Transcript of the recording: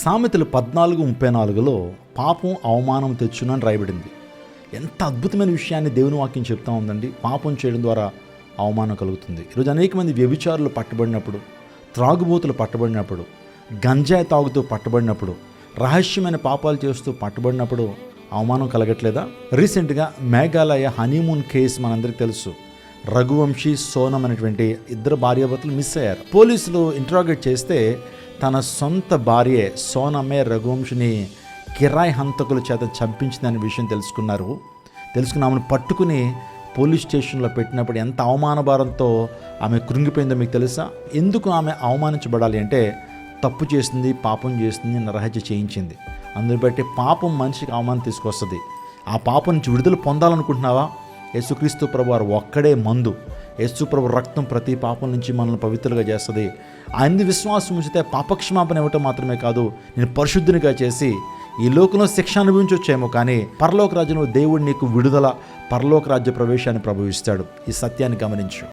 సామెతలు 14:34లో పాపం అవమానం తెచ్చును అని రాయబడింది. ఎంత అద్భుతమైన విషయాన్ని దేవుని వాక్యం చెప్తా ఉందండి. పాపం చేయడం ద్వారా అవమానం కలుగుతుంది. ఈరోజు అనేక మంది వ్యభిచారులు పట్టబడినప్పుడు, త్రాగుబోతులు పట్టబడినప్పుడు, గంజాయి తాగుతూ పట్టబడినప్పుడు, రహస్యమైన పాపాలు చేస్తూ పట్టబడినప్పుడు అవమానం కలగట్లేదా? రీసెంట్గా మేఘాలయ హనీమూన్ కేసు మనందరికీ తెలుసు. రఘువంశీ, సోనం అనేటువంటి ఇద్దరు భార్యాభర్తలు మిస్ అయ్యారు. పోలీసులు ఇంట్రాగేట్ చేస్తే తన సొంత భార్యే సోనమ్మే రఘువంశిని కిరాయి హంతకుల చేత చంపించిందనే విషయం తెలుసుకుని ఆమెను పట్టుకుని పోలీస్ స్టేషన్లో పెట్టినప్పుడు ఎంత అవమానభారంతో ఆమె కృంగిపోయిందో మీకు తెలుసా? ఎందుకు ఆమె అవమానించబడాలి అంటే తప్పు చేసింది, పాపం చేసింది, నరహత్య చేయించింది. అందుని బట్టి పాపం మనిషికి అవమానం తీసుకొస్తుంది. ఆ పాపం నుంచి విడుదల పొందాలనుకుంటున్నావా? యేసుక్రీస్తు ప్రభు వారు ఒక్కడే మందు. యేసు ప్రభు రక్తం ప్రతి పాపం నుంచి మనల్ని పవిత్రులుగా చేస్తుంది. ఆయన విశ్వాసం ఉంచితే పాపక్షమాపణ ఇవ్వటం మాత్రమే కాదు, నేను పరిశుద్ధునిగా చేసి ఈ లోకంలో శిక్ష అనుభవించవచ్చేమో, కానీ పరలోక రాజ్యంలో దేవుడు నీకు విడుదల, పరలోక రాజ్య ప్రవేశాన్ని ప్రభు ఇస్తాడు. ఈ సత్యాన్ని గమనించు.